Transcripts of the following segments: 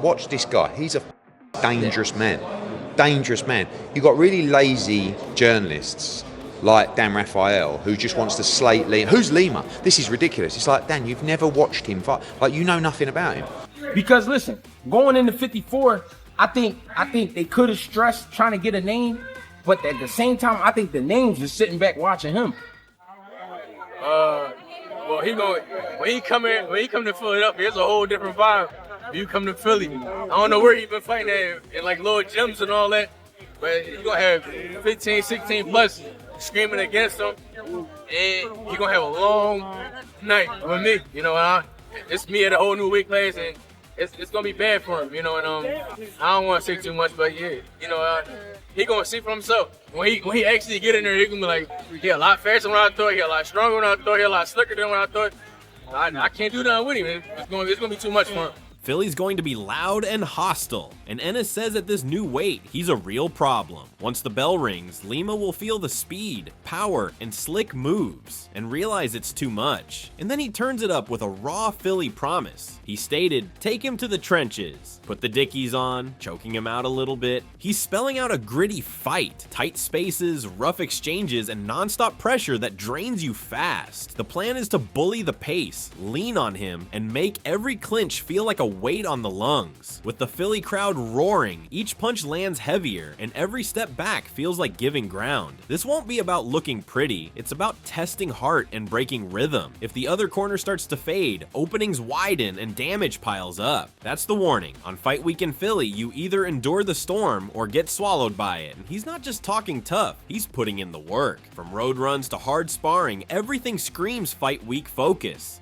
watch this guy. He's a dangerous man. Dangerous man. You've got really lazy journalists like Dan Raphael, who just wants to slate Lima. Who's Lima? This is ridiculous. It's like, Dan, you've never watched him fight. Like, you know nothing about him. Because listen, going into 54, I think they could have stressed trying to get a name, but at the same time, I think the name's just sitting back watching him. Well, when he come to Philadelphia, it's a whole different vibe. If you come to Philly, I don't know where he been fighting at, in like little gyms and all that, but you gonna have 15, 16 plus screaming against him, and you gonna have a long night with me. You know, it's me at a whole new weight class, and it's gonna be bad for him. You know, and I don't want to say too much, but yeah, you know, he gonna see for himself. When he actually get in there, he gonna be like, he a lot faster than I thought, he a lot stronger than I thought, he a lot slicker than what I thought. I can't do nothing with him. It's gonna be too much for him. Philly's going to be loud and hostile, and Ennis says at this new weight, he's a real problem. Once the bell rings, Lima will feel the speed, power, and slick moves, and realize it's too much. And then he turns it up with a raw Philly promise. He stated, take him to the trenches, put the dickies on, choking him out a little bit. He's spelling out a gritty fight, tight spaces, rough exchanges, and nonstop pressure that drains you fast. The plan is to bully the pace, lean on him, and make every clinch feel like a weight on the lungs. With the Philly crowd roaring, each punch lands heavier, and every step back feels like giving ground. This won't be about looking pretty, it's about testing heart and breaking rhythm. If the other corner starts to fade, openings widen and damage piles up. That's the warning. On Fight Week in Philly, you either endure the storm or get swallowed by it. And he's not just talking tough, he's putting in the work. From road runs to hard sparring, everything screams Fight Week focus.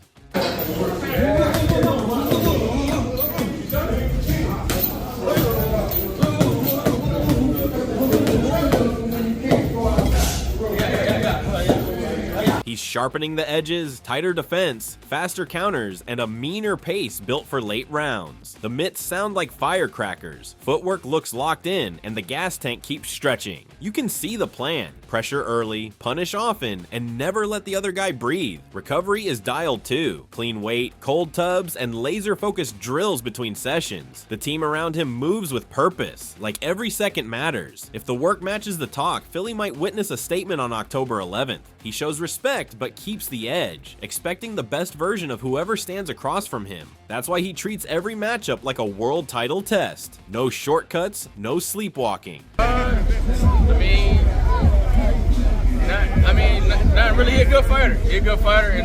He's sharpening the edges, tighter defense, faster counters, and a meaner pace built for late rounds. The mitts sound like firecrackers, footwork looks locked in, and the gas tank keeps stretching. You can see the plan. Pressure early, punish often, and never let the other guy breathe. Recovery is dialed too. Clean weight, cold tubs, and laser-focused drills between sessions. The team around him moves with purpose, like every second matters. If the work matches the talk, Philly might witness a statement on October 11th. He shows respect, but keeps the edge, expecting the best version of whoever stands across from him. That's why he treats every matchup like a world title test. No shortcuts, no sleepwalking. Not really a good fighter. He's a good fighter, and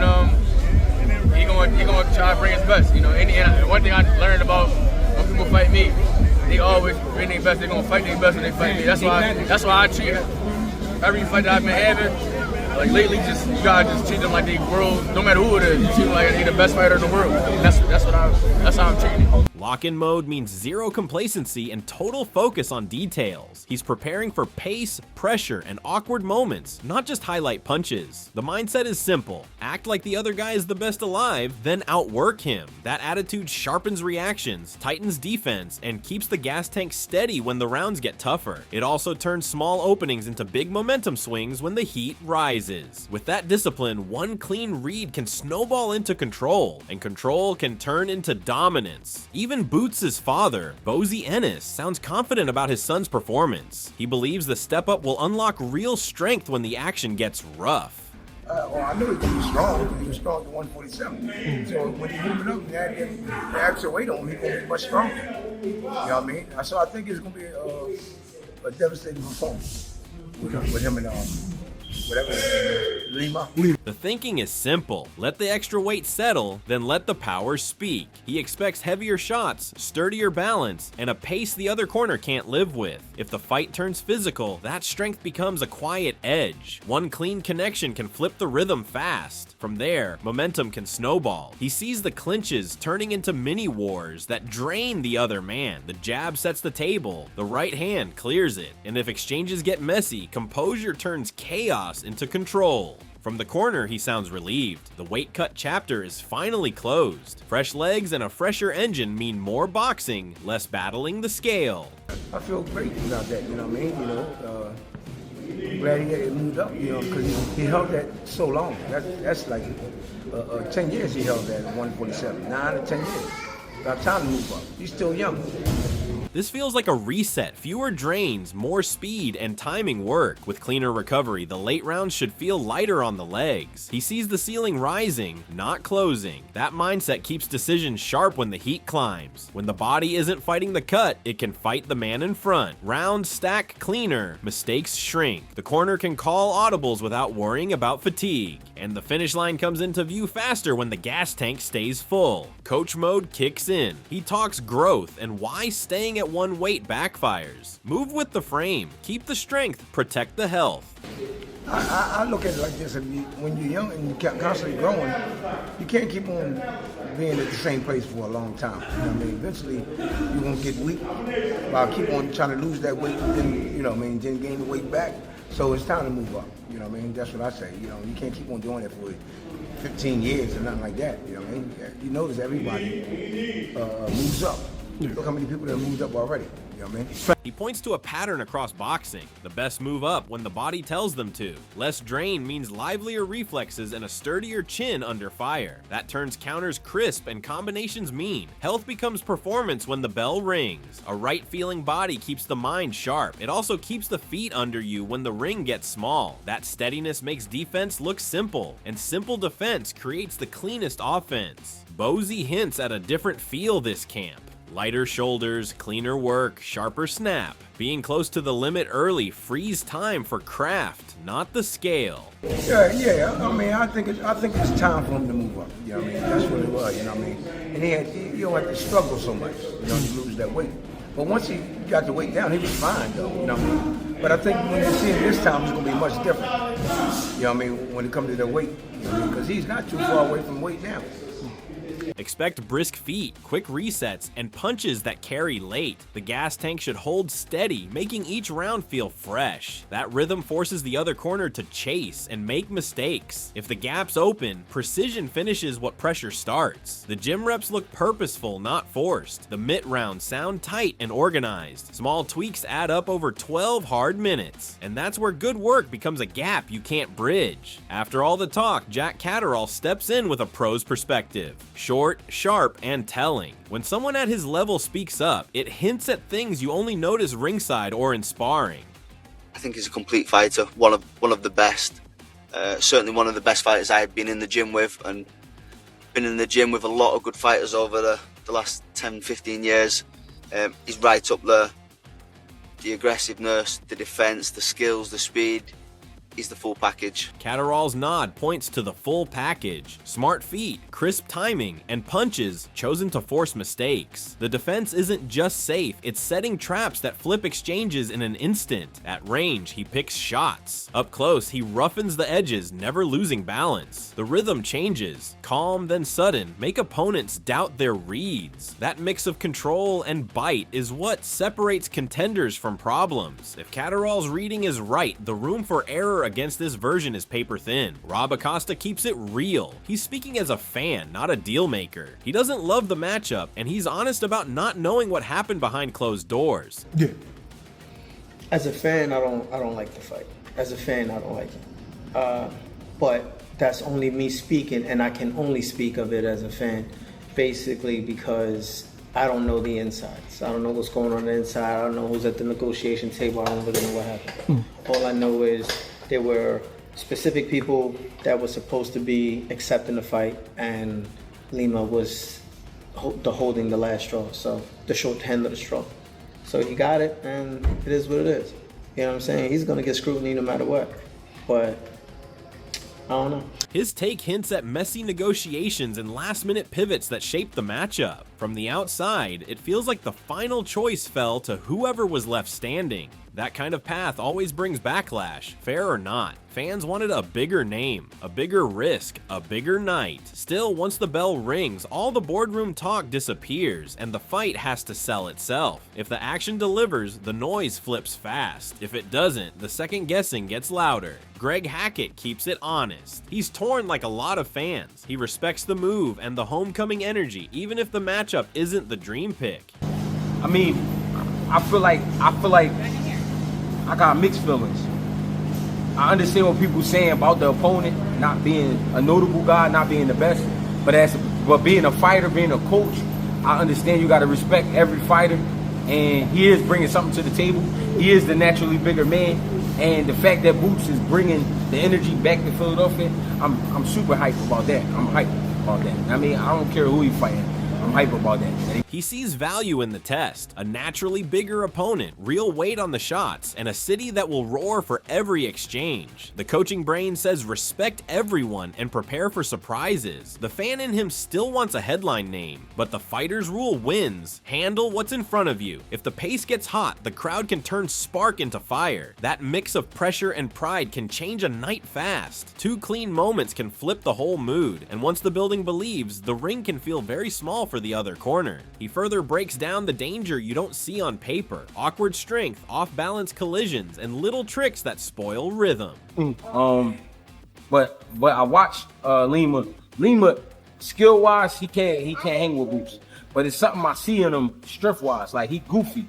he gonna try to bring his best. You know, and one thing I learned about when people fight me, they always bring their best. They're gonna fight their best when they fight me. That's why I treat every fight that I've been having. Like lately, you gotta just treat them like they world, no matter who it is. You treat them like they're the best fighter in the world. And that's how I'm treating it. Lock-in mode means zero complacency and total focus on details. He's preparing for pace, pressure, and awkward moments, not just highlight punches. The mindset is simple. Act like the other guy is the best alive, then outwork him. That attitude sharpens reactions, tightens defense, and keeps the gas tank steady when the rounds get tougher. It also turns small openings into big momentum swings when the heat rises. With that discipline, one clean read can snowball into control, and control can turn into dominance. Even Boots' father, Bozy Ennis, sounds confident about his son's performance. He believes the step-up will unlock real strength when the action gets rough. I knew he was strong. He was strong at 147. So when he moving up, the extra weight on him, he's going to be much stronger. You know what I mean? So I think it's going to be a devastating performance with him and whatever his name is, Lima. The thinking is simple. Let the extra weight settle, then let the power speak. He expects heavier shots, sturdier balance, and a pace the other corner can't live with. If the fight turns physical, that strength becomes a quiet edge. One clean connection can flip the rhythm fast. From there, momentum can snowball. He sees the clinches turning into mini wars that drain the other man. The jab sets the table, the right hand clears it, and if exchanges get messy, composure turns chaos into control. From the corner, he sounds relieved. The weight cut chapter is finally closed. Fresh legs and a fresher engine mean more boxing, less battling the scale. I feel great about that, you know what I mean? You know, glad he had moved up, you know, because he held that so long. That's like 10 years he held that at 147, 9 or 10 years. Got time to move up. He's still young. This feels like a reset. Fewer drains, more speed, and timing work. With cleaner recovery, the late rounds should feel lighter on the legs. He sees the ceiling rising, not closing. That mindset keeps decisions sharp when the heat climbs. When the body isn't fighting the cut, it can fight the man in front. Rounds stack cleaner, mistakes shrink. The corner can call audibles without worrying about fatigue. And the finish line comes into view faster when the gas tank stays full. Coach mode kicks in. He talks growth and why staying at one weight backfires. Move with the frame, keep the strength, protect the health. I look at it like this: when you're young and you're constantly growing, you can't keep on being at the same place for a long time. You know what I mean? Eventually, you're gonna get weak. While keep on trying to lose that weight, then you know what I mean, then gain the weight back. So it's time to move up. You know what I mean? That's what I say. You know, you can't keep on doing it for 15 years or nothing like that. You know what I mean? You notice everybody moves up. Look how many people that moved up already. You know what I mean? He points to a pattern across boxing. The best move up when the body tells them to. Less drain means livelier reflexes and a sturdier chin under fire. That turns counters crisp and combinations mean. Health becomes performance when the bell rings. A right-feeling body keeps the mind sharp. It also keeps the feet under you when the ring gets small. That steadiness makes defense look simple, and simple defense creates the cleanest offense. Bozy hints at a different feel this camp. Lighter shoulders, cleaner work, sharper snap. Being close to the limit early frees time for craft, not the scale. Yeah. I mean, I think it's time for him to move up. You know what I mean? That's what it was. You know what I mean? And you don't have to struggle so much. You know, to lose that weight. But once he got the weight down, he was fine though. You know what I mean? But I think when you see him this time, it's gonna be much different. You know what I mean? When it comes to the weight, you know what I mean? Because he's not too far away from weight now. Expect brisk feet, quick resets, and punches that carry late. The gas tank should hold steady, making each round feel fresh. That rhythm forces the other corner to chase and make mistakes. If the gap's open, precision finishes what pressure starts. The gym reps look purposeful, not forced. The mitt rounds sound tight and organized. Small tweaks add up over 12 hard minutes. And that's where good work becomes a gap you can't bridge. After all the talk, Jack Catterall steps in with a pro's perspective. Short, sharp, and telling. When someone at his level speaks up, it hints at things you only notice ringside or in sparring. I think he's a complete fighter, one of the best. Certainly one of the best fighters I've been in the gym with, and been in the gym with a lot of good fighters over the last 10-15 years. He's right up there. The aggressiveness, the defense, the skills, the speed. He's the full package. Catterall's nod points to the full package. Smart feet, crisp timing, and punches chosen to force mistakes. The defense isn't just safe, it's setting traps that flip exchanges in an instant. At range, he picks shots. Up close, he roughens the edges, never losing balance. The rhythm changes. Calm, then sudden, make opponents doubt their reads. That mix of control and bite is what separates contenders from problems. If Catterall's reading is right, the room for error against this version is paper thin. Rob Acosta keeps it real. He's speaking as a fan, not a deal maker. He doesn't love the matchup, and he's honest about not knowing what happened behind closed doors. Yeah. As a fan, I don't like the fight. As a fan, I don't like it. But that's only me speaking, and I can only speak of it as a fan, basically because I don't know the insides. I don't know what's going on the inside. I don't know who's at the negotiation table. I don't really know what happened. All I know is there were specific people that were supposed to be accepting the fight, and Lima was holding the last straw, so the short hand of the straw. So he got it, and it is what it is. You know what I'm saying? He's gonna get scrutiny no matter what, but I don't know. His take hints at messy negotiations and last-minute pivots that shaped the matchup. From the outside, it feels like the final choice fell to whoever was left standing. That kind of path always brings backlash, fair or not. Fans wanted a bigger name, a bigger risk, a bigger night. Still, once the bell rings, all the boardroom talk disappears, and the fight has to sell itself. If the action delivers, the noise flips fast. If it doesn't, the second guessing gets louder. Greg Hackett keeps it honest. He's torn like a lot of fans. He respects the move and the homecoming energy, even if the matchup isn't the dream pick. I mean, I feel like I got mixed feelings. I understand what people saying about the opponent not being a notable guy, not being the best, but being a fighter, being a coach, I understand you got to respect every fighter, and he is bringing something to the table. He is the naturally bigger man, and the fact that Boots is bringing the energy back to Philadelphia, I'm super hyped about that. I'm hyped about that. I mean, I don't care who he's fighting. I'm hype about that. He sees value in the test, a naturally bigger opponent, real weight on the shots, and a city that will roar for every exchange. The coaching brain says respect everyone and prepare for surprises. The fan in him still wants a headline name, but the fighter's rule wins. Handle what's in front of you. If the pace gets hot, the crowd can turn spark into fire. That mix of pressure and pride can change a night fast. 2 clean moments can flip the whole mood, and once the building believes, the ring can feel very small for the other corner. He further breaks down the danger you don't see on paper: awkward strength, off-balance collisions, and little tricks that spoil rhythm. But I watched Lima. Lima, skill-wise, he can't hang with Boots. But it's something I see in him strength-wise. Like, he goofy.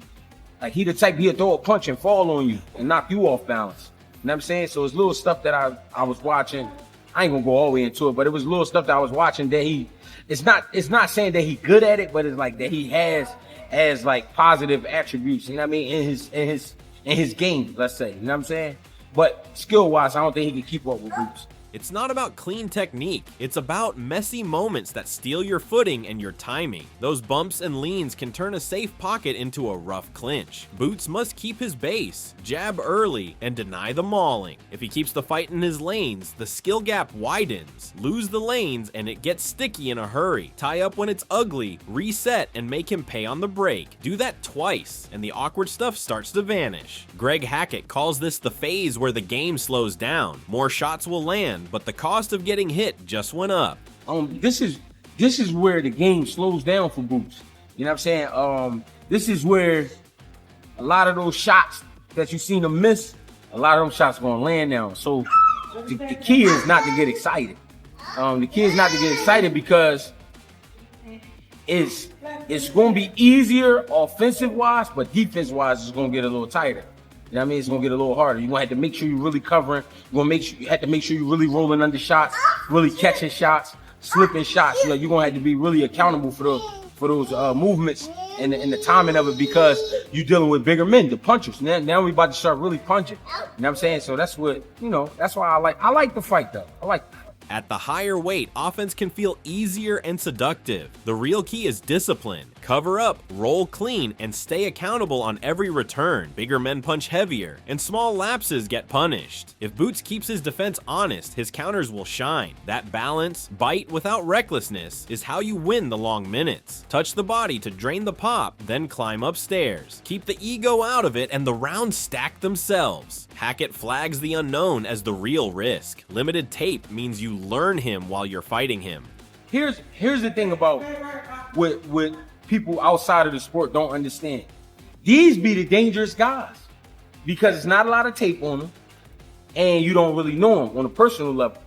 Like, he the type he'll throw a punch and fall on you and knock you off balance. You know what I'm saying? So it's little stuff that I was watching. I ain't gonna go all the way into it, but it was little stuff that I was watching that it's not saying that he's good at it, but it's like that he has like positive attributes, you know what I mean, in his game, let's say, you know what I'm saying? But skill-wise, I don't think he can keep up with Boots. It's not about clean technique, it's about messy moments that steal your footing and your timing. Those bumps and leans can turn a safe pocket into a rough clinch. Boots must keep his base, jab early, and deny the mauling. If he keeps the fight in his lanes, the skill gap widens. Lose the lanes and it gets sticky in a hurry. Tie up when it's ugly, reset, and make him pay on the break. Do that twice, and the awkward stuff starts to vanish. Greg Hackett calls this the phase where the game slows down. More shots will land, but the cost of getting hit just went up. This is where the game slows down for Boots. You know what I'm saying? This is where a lot of those shots that you've seen him miss, a lot of them shots are gonna land now. So the key is not to get excited. The key is not to get excited because it's gonna be easier offensive-wise, but defense-wise, it's gonna get a little tighter. You know what I mean? It's gonna get a little harder. You're gonna have to make sure you're really covering. You're gonna have to make sure you're really rolling under shots, really catching shots, slipping shots. You know, you're gonna have to be really accountable for those movements and the timing of it, because you're dealing with bigger men, the punchers. Now we about to start really punching. You know what I'm saying? So that's what, you know, that's why I like the fight though. I like the fight. At the higher weight, offense can feel easier and seductive. The real key is discipline. Cover up, roll clean, and stay accountable on every return. Bigger men punch heavier, and small lapses get punished. If Boots keeps his defense honest, his counters will shine. That balance, bite without recklessness, is how you win the long minutes. Touch the body to drain the pop, then climb upstairs. Keep the ego out of it, and the rounds stack themselves. Hackett flags the unknown as the real risk. Limited tape means you learn him while you're fighting him. Here's the thing about what people outside of the sport don't understand. These be the dangerous guys because it's not a lot of tape on them, and you don't really know them on a personal level.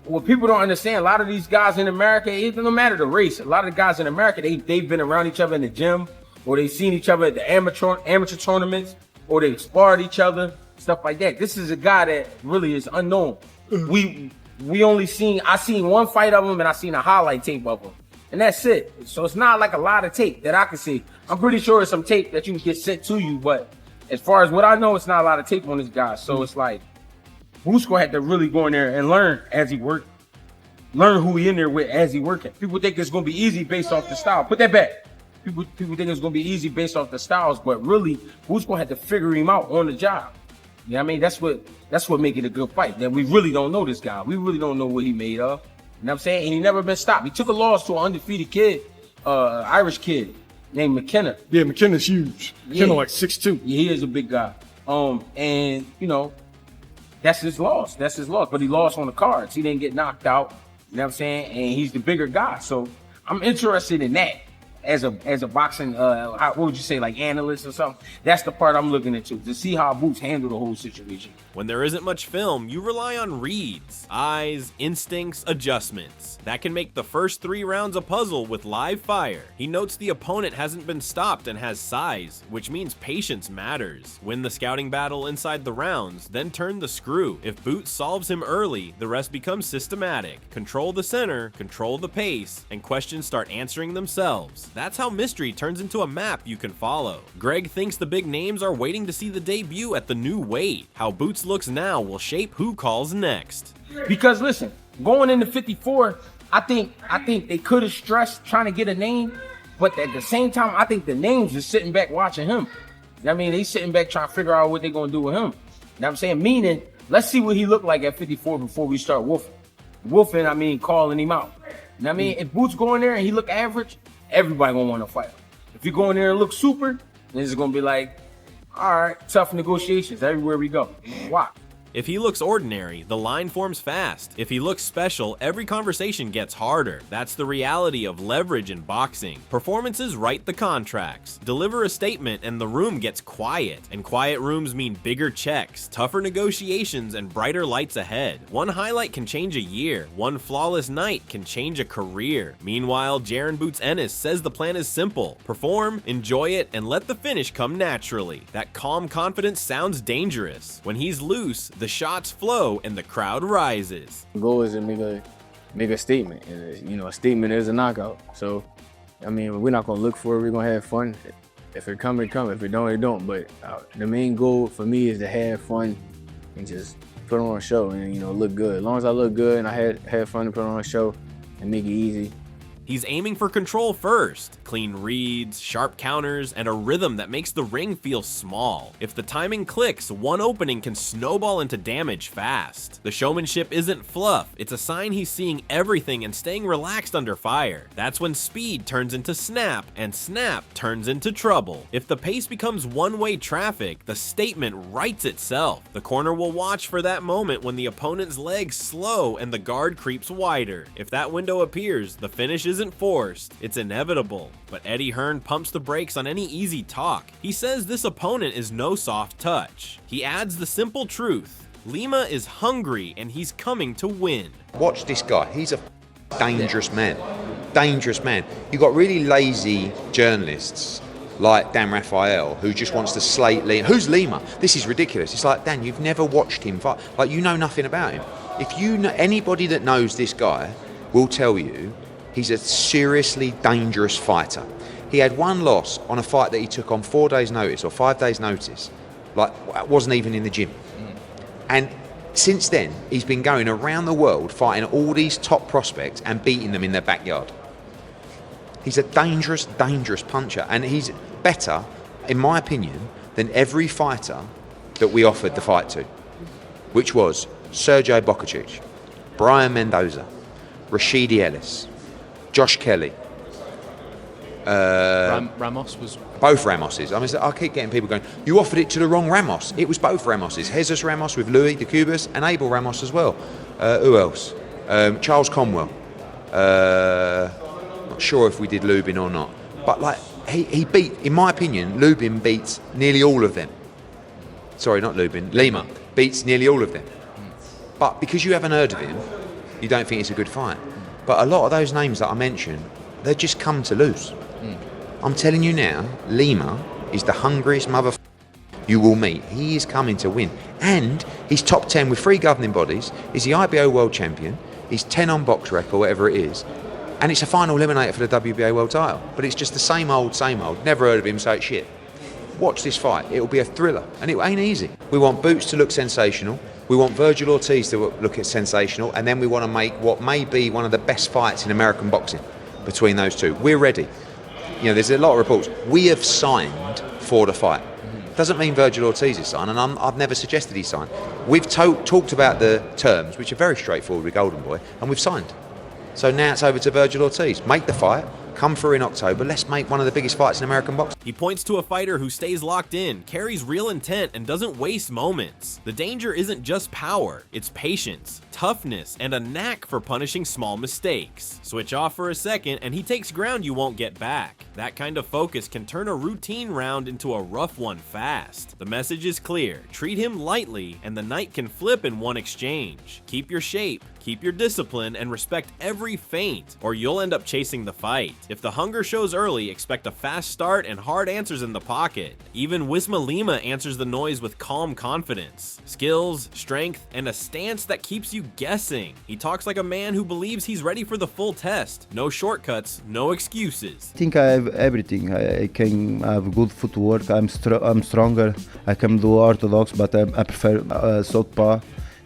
What people don't understand, a lot of these guys in America, it doesn't matter the race. A lot of the guys in America, they've been around each other in the gym, or they've seen each other at the amateur tournaments, or they sparred each other, stuff like that. This is a guy that really is unknown. I seen one fight of him, and I seen a highlight tape of him, and that's it. So it's not like a lot of tape that I can see. I'm pretty sure it's some tape that you can get sent to you, but as far as what I know, it's not a lot of tape on this guy. So it's like, Boots gonna have to really go in there and learn as he work, learn who he in there with as he working. People think it's gonna be easy based off the style. Put that back. People think it's gonna be easy based off the styles, but really, Boots gonna have to figure him out on the job. You know what I mean? That's what make it a good fight. That we really don't know this guy. We really don't know what he made of. You know what I'm saying? And he never been stopped. He took a loss to an undefeated kid, Irish kid named McKenna. Yeah, McKenna's huge. McKenna like 6'2". Yeah, he is a big guy. And you know, that's his loss. That's his loss. But he lost on the cards. He didn't get knocked out. You know what I'm saying? And he's the bigger guy. So I'm interested in that. as a boxing, what would you say, like analyst or something. That's the part I'm looking into to see how Boots handle the whole situation. When there isn't much film, you rely on reads, eyes, instincts, adjustments. That can make the first 3 rounds a puzzle with live fire. He notes the opponent hasn't been stopped and has size, which means patience matters. Win the scouting battle inside the rounds, then turn the screw. If Boots solves him early, the rest becomes systematic. Control the center, control the pace, and questions start answering themselves. That's how mystery turns into a map you can follow. Greg thinks the big names are waiting to see the debut at the new weight. How Boots looks now will shape who calls next. Because listen, going into 54, I think they could have stressed trying to get a name, but at the same time, I think the names are sitting back watching him. I mean, they sitting back trying to figure out what they're gonna do with him. You know what I'm saying? Meaning, let's see what he looked like at 54 before we start wolfing. Wolfing, I mean, calling him out. You know what I mean? If Boots go in there and he look average, everybody gonna want to fight him. If you go in there and look super, then it's gonna be like, all right, tough negotiations everywhere we go. Why? If he looks ordinary, the line forms fast. If he looks special, every conversation gets harder. That's the reality of leverage in boxing. Performances write the contracts. Deliver a statement and the room gets quiet. And quiet rooms mean bigger checks, tougher negotiations, and brighter lights ahead. One highlight can change a year. One flawless night can change a career. Meanwhile, Jaron Boots Ennis says the plan is simple. Perform, enjoy it, and let the finish come naturally. That calm confidence sounds dangerous. When he's loose, the shots flow and the crowd rises. The goal is to make a statement. And, a statement is a knockout. So, I mean, we're not gonna look for it. We're gonna have fun. If it come, it come. If it don't, it don't. But the main goal for me is to have fun and just put on a show and look good. As long as I look good and I had fun to put on a show and make it easy. He's aiming for control first. Clean reads, sharp counters, and a rhythm that makes the ring feel small. If the timing clicks, one opening can snowball into damage fast. The showmanship isn't fluff, it's a sign he's seeing everything and staying relaxed under fire. That's when speed turns into snap, and snap turns into trouble. If the pace becomes one-way traffic, the statement writes itself. The corner will watch for that moment when the opponent's legs slow and the guard creeps wider. If that window appears, the finish isn't forced, it's inevitable. But Eddie Hearn pumps the brakes on any easy talk. He says this opponent is no soft touch. He adds the simple truth: Lima is hungry and he's coming to win. Watch this guy. He's a dangerous man. Dangerous man. You've got really lazy journalists like Dan Raphael who just wants to slate Lima. Who's Lima? This is ridiculous. It's like, Dan, you've never watched him fight. Like, you know nothing about him. If you know, anybody that knows this guy will tell you he's a seriously dangerous fighter. He had one loss on a fight that he took on 4 days' notice or 5 days' notice. Like, wasn't even in the gym. And since then, he's been going around the world fighting all these top prospects and beating them in their backyard. He's a dangerous, dangerous puncher. And he's better, in my opinion, than every fighter that we offered the fight to, which was Sergio Bokacic, Brian Mendoza, Rashidi Ellis, Josh Kelly. Ramos was... Both Ramoses. I mean, I keep getting people going, you offered it to the wrong Ramos. It was both Ramoses. Jesus Ramos with Louis de Cubas and Abel Ramos as well. Who else? Charles Conwell. Not sure if we did Lubin or not. But like he beat, in my opinion, Lubin beats nearly all of them. Sorry, not Lubin. Lima beats nearly all of them. But because you haven't heard of him, you don't think it's a good fight. But a lot of those names that I mentioned, they just come to lose. I'm telling you now, Lima is the hungriest motherfucker you will meet. He is coming to win. And he's top 10 with 3 governing bodies. He's the IBO world champion. He's 10 on box rec or whatever it is. And it's a final eliminator for the WBA world title. But it's just the same old, same old. Never heard of him, so it's shit. Watch this fight. It'll be a thriller. And it ain't easy. We want Boots to look sensational. We want Virgil Ortiz to look at sensational. And then we want to make what may be one of the best fights in American boxing between those two. We're ready. You know, there's a lot of reports. We have signed for the fight. Doesn't mean Virgil Ortiz is signed, and I've never suggested he's signed. We've talked about the terms, which are very straightforward with Golden Boy, and we've signed. So now it's over to Virgil Ortiz. Make the fight, come through in October. Let's make one of the biggest fights in American boxing. He points to a fighter who stays locked in, carries real intent, and doesn't waste moments. The danger isn't just power, it's patience, toughness, and a knack for punishing small mistakes. Switch off for a second and he takes ground you won't get back. That kind of focus can turn a routine round into a rough one fast. The message is clear, treat him lightly and the night can flip in one exchange. Keep your shape, keep your discipline, and respect every feint, or you'll end up chasing the fight. If the hunger shows early, expect a fast start and hard answers in the pocket. Even Wisma Lima answers the noise with calm confidence, skills, strength, and a stance that keeps you guessing. He talks like a man who believes he's ready for the full test. No shortcuts, no excuses. I think I have everything. I can have good footwork. I'm stronger. I can do orthodox, but I prefer southpaw.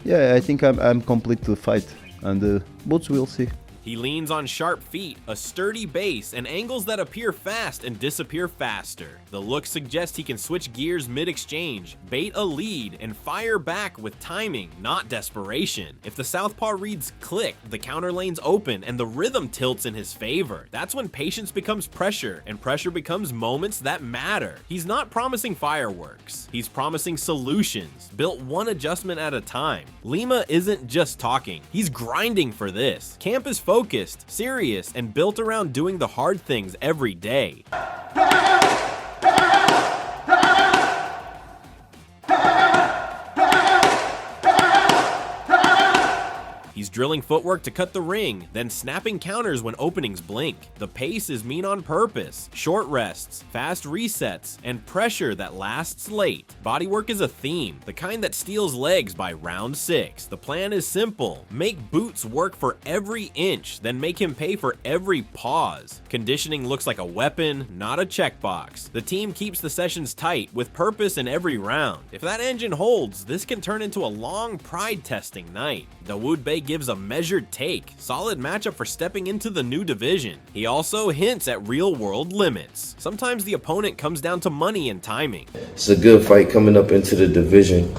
Yeah, I think I'm complete to fight, and but we'll see. He leans on sharp feet, a sturdy base, and angles that appear fast and disappear faster. The look suggests he can switch gears mid-exchange, bait a lead, and fire back with timing, not desperation. If the southpaw reads click, the counter lane's open, and the rhythm tilts in his favor. That's when patience becomes pressure, and pressure becomes moments that matter. He's not promising fireworks. He's promising solutions, built one adjustment at a time. Lima isn't just talking. He's grinding for this. Camp is focused, serious, and built around doing the hard things every day. He's drilling footwork to cut the ring, then snapping counters when openings blink. The pace is mean on purpose, short rests, fast resets, and pressure that lasts late. Bodywork is a theme, the kind that steals legs by round 6. The plan is simple: make Boots work for every inch, then make him pay for every pause. Conditioning looks like a weapon, not a checkbox. The team keeps the sessions tight, with purpose in every round. If that engine holds, this can turn into a long pride-testing night. Dawood Bey gives a measured take, solid matchup for stepping into the new division. He also hints at real-world limits. Sometimes the opponent comes down to money and timing. It's a good fight coming up into the division.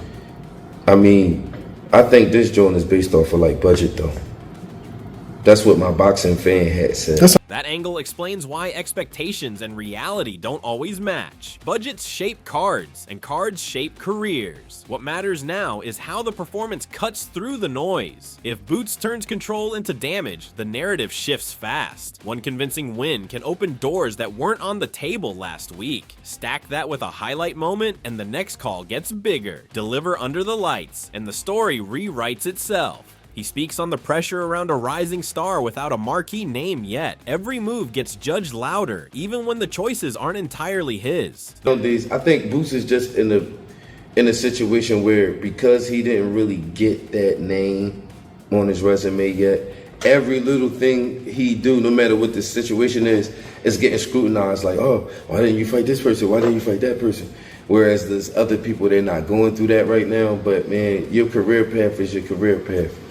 I mean, I think this joint is based off of like budget though. That's what my boxing fan hat said. That angle explains why expectations and reality don't always match. Budgets shape cards, and cards shape careers. What matters now is how the performance cuts through the noise. If Boots turns control into damage, the narrative shifts fast. One convincing win can open doors that weren't on the table last week. Stack that with a highlight moment, and the next call gets bigger. Deliver under the lights, and the story rewrites itself. He speaks on the pressure around a rising star without a marquee name yet. Every move gets judged louder, even when the choices aren't entirely his. I think Boots is just in a situation where, because he didn't really get that name on his resume yet, every little thing he do, no matter what the situation is getting scrutinized. Like, oh, why didn't you fight this person? Why didn't you fight that person? Whereas there's other people, they're not going through that right now. But man, your career path is your career path.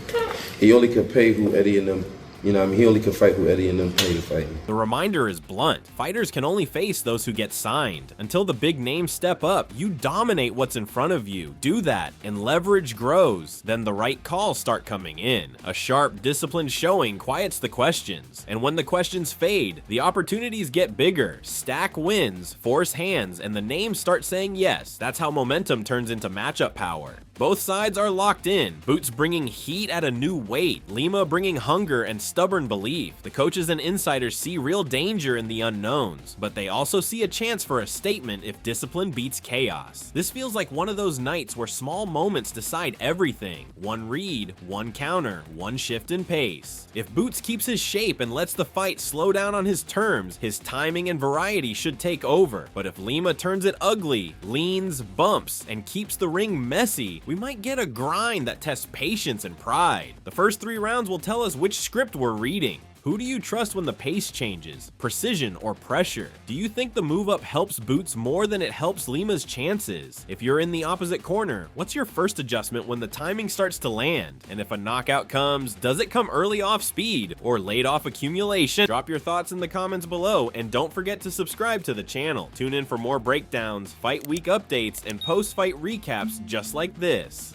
He only can pay who Eddie and them, you know what I mean? He only can fight who Eddie and them pay to fight. The reminder is blunt. Fighters can only face those who get signed. Until the big names step up, you dominate what's in front of you. Do that, and leverage grows. Then the right calls start coming in. A sharp, disciplined showing quiets the questions. And when the questions fade, the opportunities get bigger. Stack wins, force hands, and the names start saying yes. That's how momentum turns into matchup power. Both sides are locked in. Boots bringing heat at a new weight. Lima bringing hunger and stubborn belief. The coaches and insiders see real danger in the unknowns, but they also see a chance for a statement if discipline beats chaos. This feels like one of those nights where small moments decide everything. One read, one counter, one shift in pace. If Boots keeps his shape and lets the fight slow down on his terms, his timing and variety should take over. But if Lima turns it ugly, leans, bumps, and keeps the ring messy, we might get a grind that tests patience and pride. The first 3 rounds will tell us which script we're reading. Who do you trust when the pace changes? Precision or pressure? Do you think the move up helps Boots more than it helps Lima's chances? If you're in the opposite corner, what's your first adjustment when the timing starts to land? And if a knockout comes, does it come early off speed or late off accumulation? Drop your thoughts in the comments below, and don't forget to subscribe to the channel. Tune in for more breakdowns, fight week updates, and post-fight recaps just like this.